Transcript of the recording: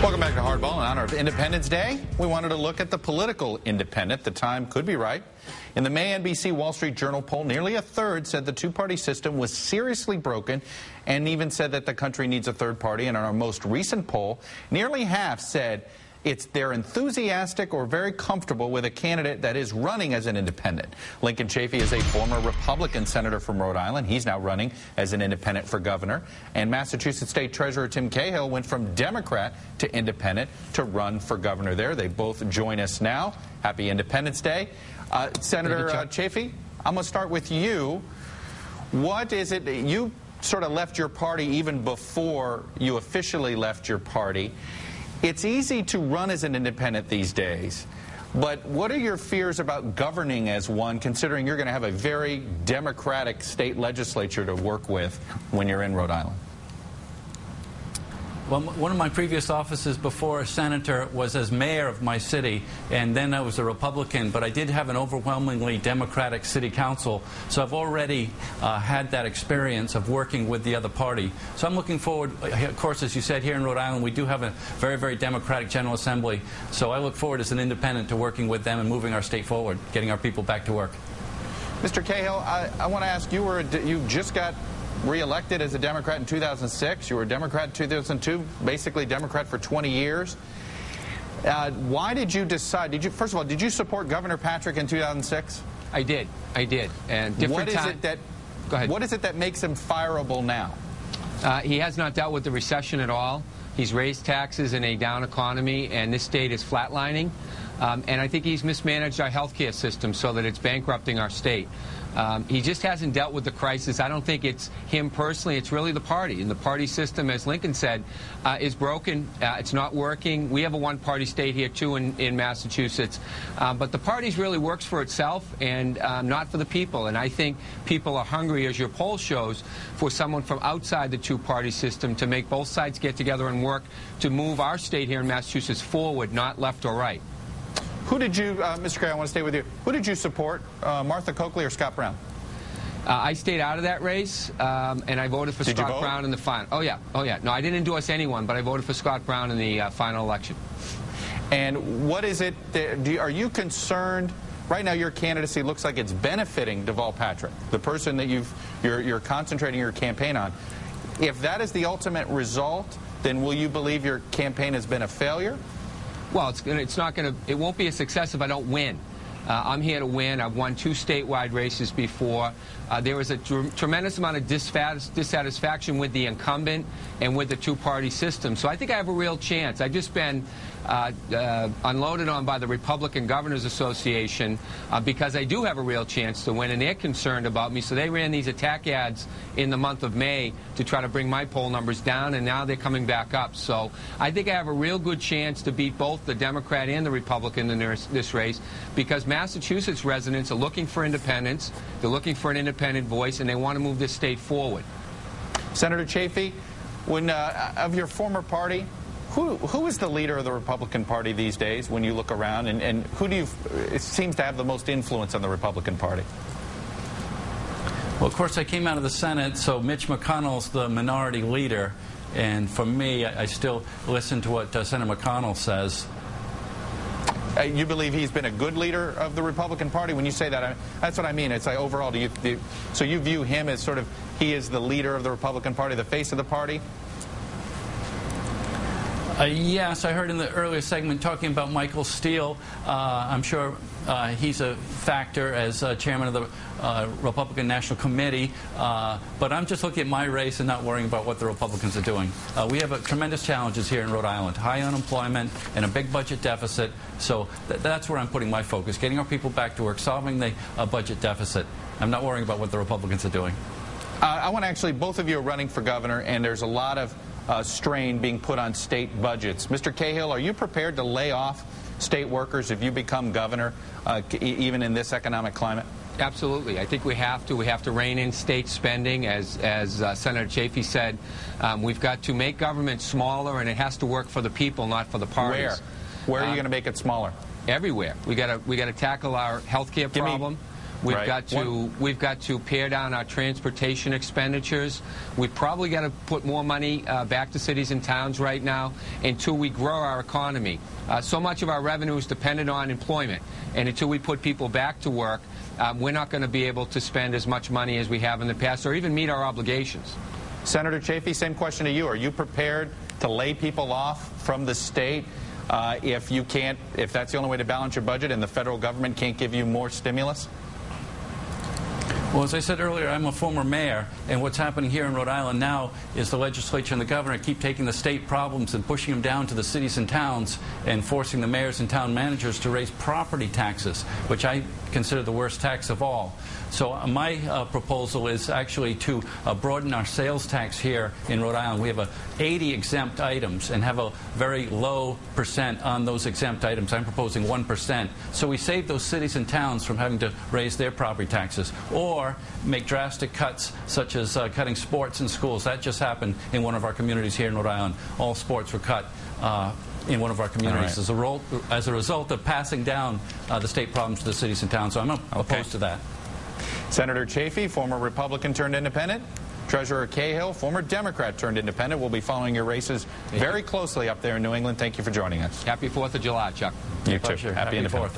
Welcome back to Hardball. In honor of Independence Day, we wanted to look at the political independent. The time could be right. In the May NBC Wall Street Journal poll, nearly a third said the two-party system was seriously broken and even said that the country needs a third party. And in our most recent poll, nearly half said they're enthusiastic or very comfortable with a candidate that is running as an independent. Lincoln Chafee is a former Republican senator from Rhode Island. He's now running as an independent for governor. And Massachusetts State Treasurer Tim Cahill went from Democrat to independent to run for governor there. They both join us now. Happy Independence Day. Senator Chafee, I'm going to start with you. What is it that you sort of left your party even before you officially left your party? It's easy to run as an independent these days, but what are your fears about governing as one, considering you're going to have a very Democratic state legislature to work with when you're in Rhode Island? Well, one of my previous offices before a senator was as mayor of my city, and then I was a Republican, but I did have an overwhelmingly Democratic city council, so I've already had that experience of working with the other party. So I'm looking forward, of course, as you said, here in Rhode Island, we do have a very, very Democratic General Assembly, so I look forward as an independent to working with them and moving our state forward, getting our people back to work. Mr. Cahill, I want to ask, you just got re-elected as a Democrat in 2006. You were a Democrat in 2002, basically Democrat for 20 years. Why did you decide? First of all, did you support Governor Patrick in 2006? I did. And what is it that makes him fireable now? He has not dealt with the recession at all. He's raised taxes in a down economy, and this state is flatlining. And I think he's mismanaged our health care system so that it's bankrupting our state. He just hasn't dealt with the crisis. I don't think it's him personally. It's really the party. And the party system, as Lincoln said, is broken. It's not working. We have a one-party state here, too, in Massachusetts. But the party really works for itself and not for the people. And I think people are hungry, as your poll shows, for someone from outside the two-party system to make both sides get together and work to move our state here in Massachusetts forward, not left or right. Who did you, Mr. Gray, I want to stay with you. Who did you support, Martha Coakley or Scott Brown? I stayed out of that race, and I voted for Scott Brown in the final. Oh, yeah. No, I didn't endorse anyone, but I voted for Scott Brown in the final election. And what is it, are you concerned? Right now, your candidacy looks like it's benefiting Deval Patrick, the person that you're concentrating your campaign on. If that is the ultimate result, then will you believe your campaign has been a failure? Well, it won't be a success if I don't win. I'm here to win. I've won 2 statewide races before. There was a tremendous amount of dissatisfaction with the incumbent and with the two-party system. So I think I have a real chance. I've just been unloaded on by the Republican Governors Association because I do have a real chance to win, and they're concerned about me. So they ran these attack ads in the month of May to try to bring my poll numbers down, and now they're coming back up. So I think I have a real good chance to beat both the Democrat and the Republican in this race because Massachusetts residents are looking for independence. They're looking for an independent voice, and they want to move this state forward. Senator Chafee, of your former party, who is the leader of the Republican Party these days when you look around, and who it seems to have the most influence on the Republican Party? Well, of course, I came out of the Senate, so Mitch McConnell's the minority leader, and for me, I still listen to what Senator McConnell says. You believe he's been a good leader of the Republican Party? When you say that, that's what I mean. It's like overall, so you view him as sort of, he is the leader of the Republican Party, the face of the party? Yes, I heard in the earlier segment talking about Michael Steele. I'm sure he's a factor as chairman of the Republican National Committee, but I'm just looking at my race and not worrying about what the Republicans are doing. We have tremendous challenges here in Rhode Island, high unemployment and a big budget deficit, so that's where I'm putting my focus, getting our people back to work, solving the budget deficit. I'm not worrying about what the Republicans are doing. I want to actually, both of you are running for governor, and there's a lot of strain being put on state budgets. Mr. Cahill, are you prepared to lay off state workers if you become governor, even in this economic climate? Absolutely. I think we have to. We have to rein in state spending, as Senator Chafee said. We've got to make government smaller, and it has to work for the people, not for the parties. Where are you going to make it smaller? Everywhere. We got to tackle our health care problem. We've Right. got to pare down our transportation expenditures. We've probably got to put more money back to cities and towns right now until we grow our economy. So much of our revenue is dependent on employment, and until we put people back to work, we're not going to be able to spend as much money as we have in the past or even meet our obligations. Senator Chafee, same question to you. Are you prepared to lay people off from the state if that's the only way to balance your budget and the federal government can't give you more stimulus? Well, as I said earlier, I'm a former mayor, and what's happening here in Rhode Island now is the legislature and the governor keep taking the state problems and pushing them down to the cities and towns and forcing the mayors and town managers to raise property taxes, which I consider the worst tax of all. So my proposal is actually to broaden our sales tax here in Rhode Island. We have 80 exempt items and have a very low percent on those exempt items. I'm proposing 1%. So we save those cities and towns from having to raise their property taxes or make drastic cuts such as cutting sports in schools. That just happened in one of our communities here in Rhode Island. All sports were cut in one of our communities as a result of passing down the state problems to the cities and towns. So I'm opposed to that. Senator Chafee, former Republican turned independent. Treasurer Cahill, former Democrat turned independent. We'll be following your races very closely up there in New England. Thank you for joining us. Happy 4th of July, Chuck. You too. Happy Independence.